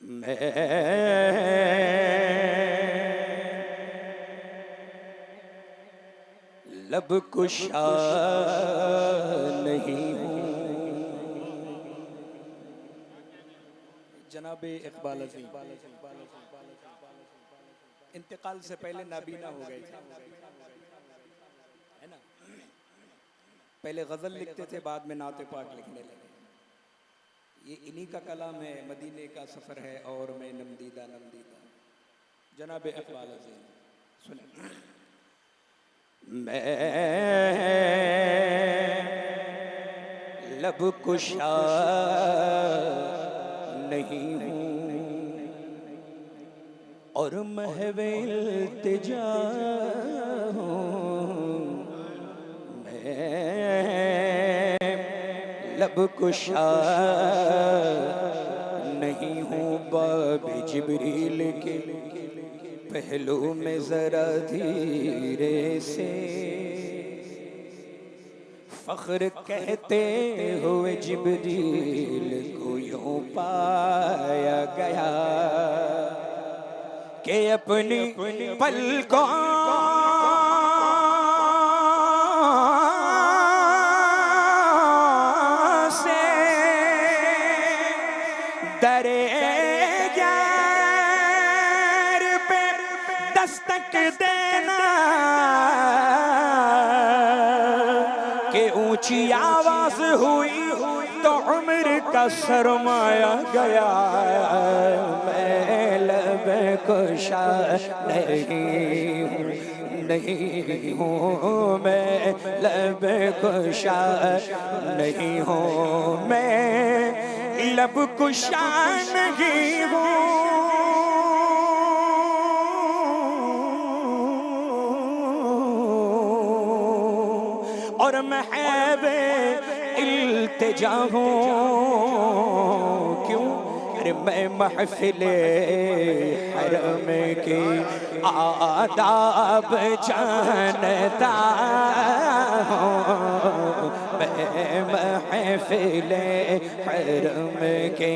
मैं लब कुशा नहीं हूँ। जनाबे इकबाल अज़ीम इंतकाल से पहले नाबीना हो गए थे, है ना। पहले गज़ल लिखते थे, बाद में नाते पाक लिखने लगे। ये इन्हीं का कलाम है, मदीने का सफ़र है और मैं नमदीदा नमदीदा। जनाबे इकबाल अज़ीम सुने। मैं लब कुशा नहीं हूँ और महवे इल्तिजा हूँ। मैं लब कुशा नहीं हूँ, बाबे जिब्रील के पहलू में जरा धीरे से फख्र कहते हुए जिब्रील को यूं पाया गया कि अपनी पलकों से दरे गैर पे दस्तक देना कि ऊंची आवाज हुई तो उम्र का सरमाया गया। मैं लब कुशा नहीं हूँ, मैं लब कुशा नहीं हूँ, मैं लब कुशा नहीं हूँ। और महबे इल्तिजा हूँ। क्यों? अरे मैं महफिले हरम की आदाब जानता हूँ। मैं महफिले हरम के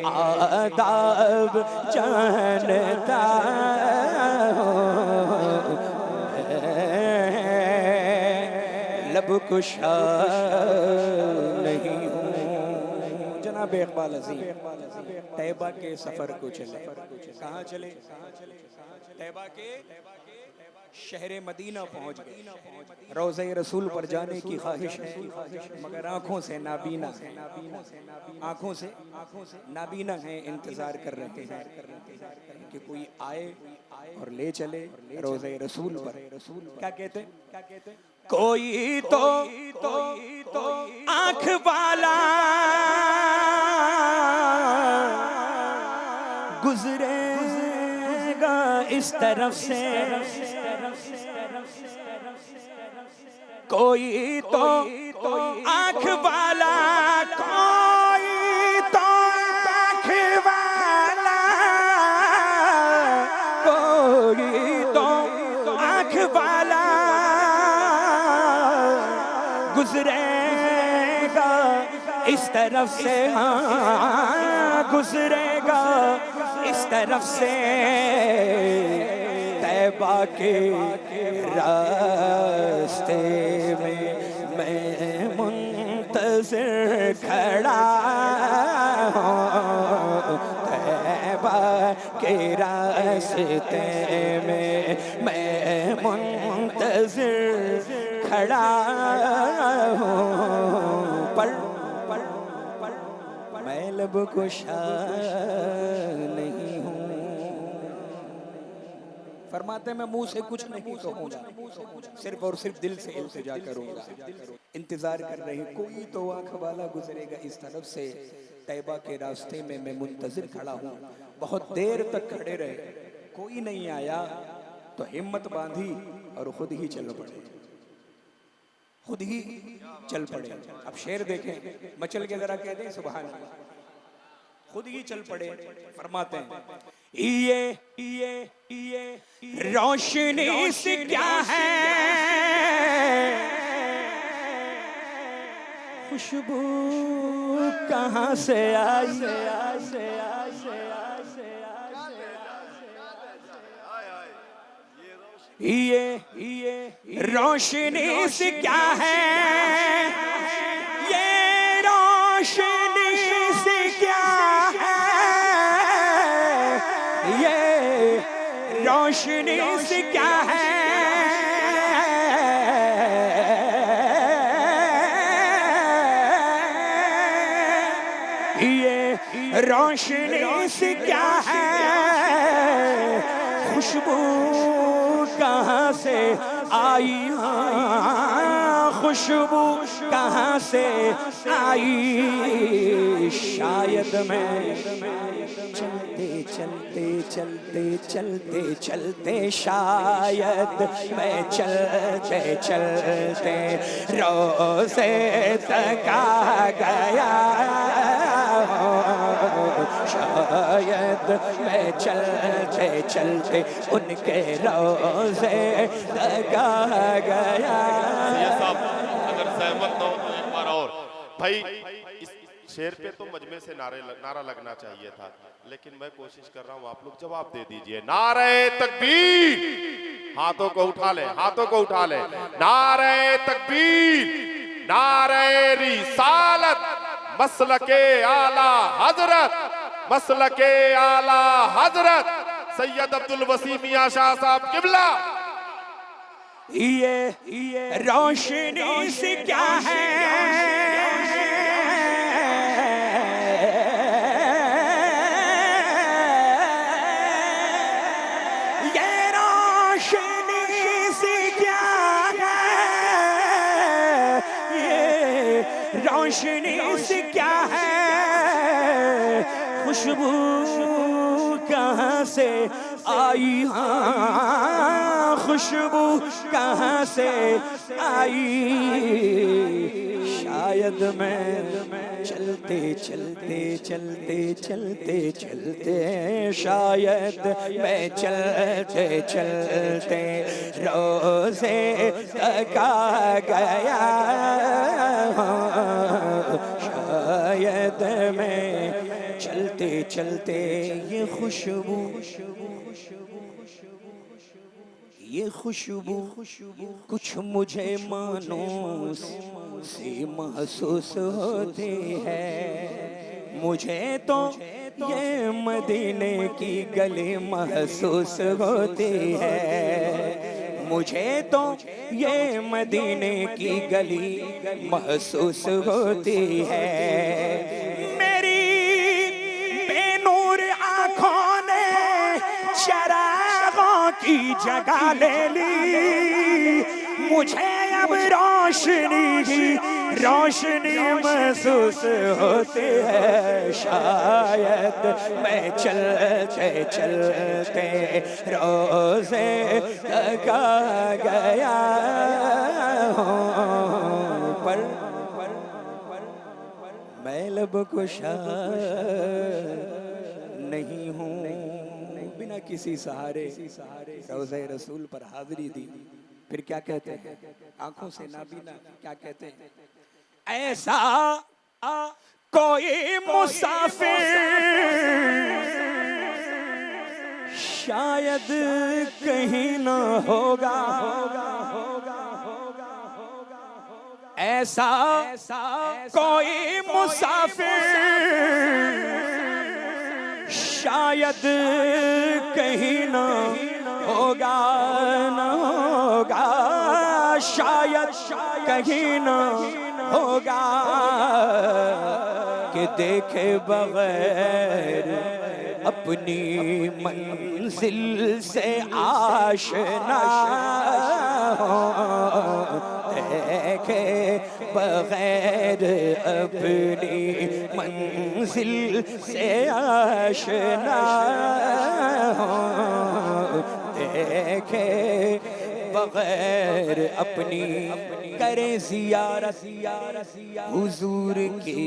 आदाब जानता हूँ। लब कुशा नहीं हूँ। जनाब इकबाल अज़ीम तैबा के सफर को चले। कहाँ चले? तैबा के शहर मदीना पहुँच गए। रोज़े रसूल पर जाने की ख्वाहिश है, मगर आँखों से नाबीना है, आँखों से नाबीना है। इंतजार कर रहे हैं कि कोई आए और ले चले रोज़े रसूल पर। क्या कहते? कोई तो आँख वाला गुजरेगा इस तरफ से, कोई तो आँख वाला, कोई तो आँख वाला, कोई तो आँख वाला गुजरेगा इस तरफ से। हाँ, गुजरेगा इस तरफ से। तैबा के रास्ते में मैं मुंतज़िर खड़ा हूँ। तैबा के रास्ते में मैं मुंतज़िर खड़ा हूँ। पर मैं लब कुशा नहीं हूँ। फरमाते मैं मुंह से कुछ नहीं कहूँगा, सिर्फ और सिर्फ दिल से इल्तिजा करूँगा। इंतजार कर रहे हैं, कोई तो आँख वाला गुजरेगा इस तरफ से। तैबा के रास्ते में मैं मुंतजिर खड़ा हूँ। बहुत देर तक खड़े रहे, कोई नहीं आया तो हिम्मत बांधी और खुद ही चल पड़े, खुद ही चल पड़े। अब शेर देखें, मचल के जरा कह दें सुभान अल्लाह। खुद ही चल पड़े। फरमाते हैं ये रोशनी से क्या है, खुशबू कहाँ से आई, ये रोशनी से क्या है, ये रोशनी से क्या है, ये रोशनी से क्या है, ये रोशनी से क्या है, खुशबू कहाँ से आई, हाँ खुशबू कहाँ से आई, शायद मैं चलते चलते चलते चलते चलते शायद मैं चलते चलते रोज़े तक आ गया, शायद मैं चलते चलते उनके रोज़े तक आ गया। साहब अगर सहमत ना हो तो एक बार और भाई, इस शेर पे तो मजमे से नारा लगना चाहिए था, लेकिन मैं कोशिश कर रहा हूँ, आप लोग जवाब दे दीजिए। नारे तकबीर, हाथों को उठा ले, हाथों को उठा ले। नारे तकबीर, नारे रिसालत, मसलके आला हजरत, मसलके आला हजरत सैयद अब्दुल वसी मियां शाह साहब किबला। ये रोशनी से क्या है, ये रोशनी से क्या है, ये रोशनी से क्या है, खुशबू कहाँ से आई, हाँ खुशबू कहाँ से आई, शायद मैं चलते चलते चलते चलते चलते शायद मैं चलते चलते रोज़े तक आ गया, शायद मैं चलते चलते ये खुशबू, ये खुशबू कुछ मुझे मानो से महसूस होती है, मुझे तो ये मदीने की गली महसूस होती है, मुझे तो ये मदीने की गली महसूस होती है। मेरी बेनूर आँखों ने चरागों की जगह ले ली, मुझे अब रोशनी महसूस होती है, शायद मैं चलते चलते रोज़े तक आ गया पर मैं लब कुशा नहीं हूँ, बिना किसी सहारे रोज़े रसूल पर हाज़री दी। फिर क्या कहते हैं, आंखों से नाबीना क्या कहते हैं, ऐसा कोई मुसाफिर शायद कहीं ना होगा, ऐसा कोई मुसाफिर शायद कहीं ना होगा, ना होगा, शायद कहीं ना होगा कि देखे बगैर अपनी मंजिल से आशना, देखे बगैर अपनी मंजिल से आशना, देखे बगैर अपनी करें ज़ियारत हुजूर की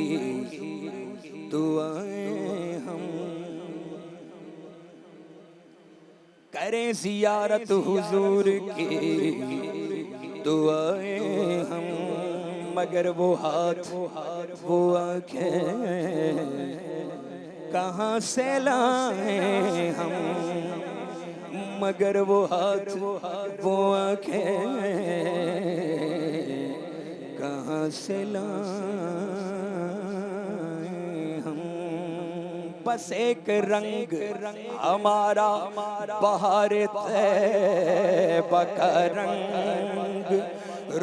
दुआएं हम, करें ज़ियारत हुजूर की दुआएं हम, मगर वो हाथ वो आँखें कहाँ से लाएं हम, मगर वो हाथ वो आंखें कहाँ से लाएं हम। बस एक रंग हमारा बहार तैबा का रंग,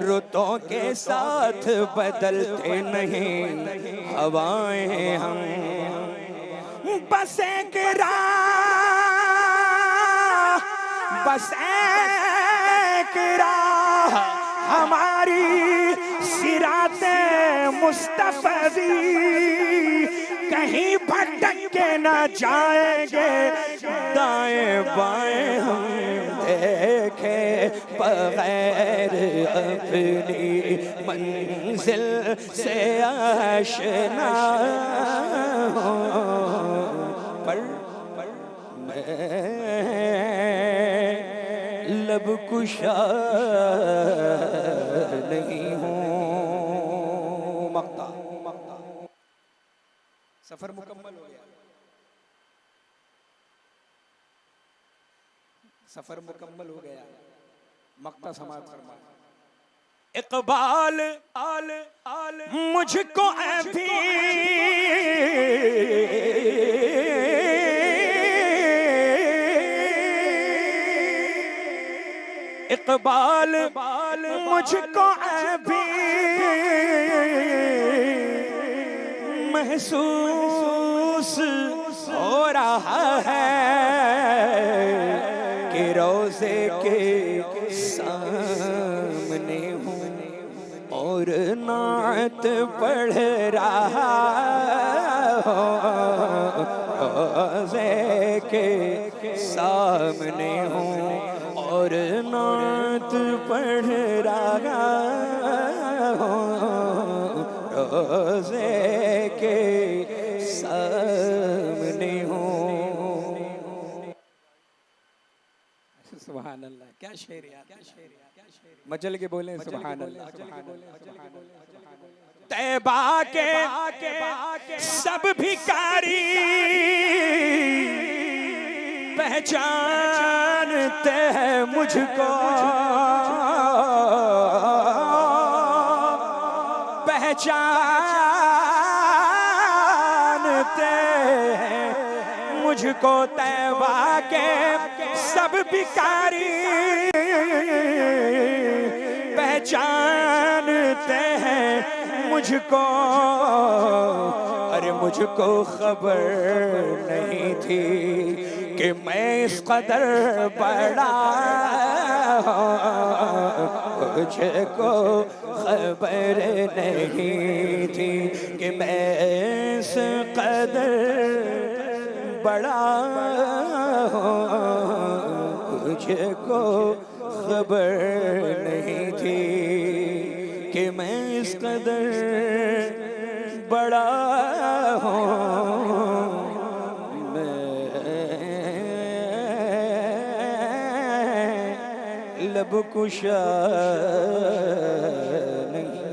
रुतों के साथ बदलते नहीं हवाएं हम। बस एक राह, बस एक राह हमारी सिराते मुस्तफ़ी, कहीं भटक के न जाएंगे दाएं बाएं हम देखे बगैर अपनी मंजिल से आशना हो। पर मैं लब कुशा नहीं हूँ। मक्ता सफर मुकम्मल हो गया, सफर मुकम्मल हो गया। मक्ता समाप्त फरमा। इकबाल आल आल मुझको अभी इकबाल मुझको अभी महसूस हो रहा है कि रोज़े के सामने हूँ और नात पढ़ रहा हूँ। रोज़े के सामने हूँ और नात पढ़ रहा हूँ। रोज़े के सामने हूँ। सुभान अल्लाह, क्या शेर यार, क्या शेर, क्या शेर। मचल के बोले सुभान अल्लाह। तैबा के सब भिखारी पहचानते हैं मुझको, पहचानते हैं मुझको। तैबा के सब भिखारी पहचानते हैं मुझको। अरे मुझको खबर नहीं थी कि मैं इस कदर बड़ा हूँ। मुझको खबर नहीं थी कि मैं इस कदर बड़ा हूँ। मुझको खबर नहीं थी कि मैं इस कदर बड़ा हूँ। मैं लब कुशा नहीं।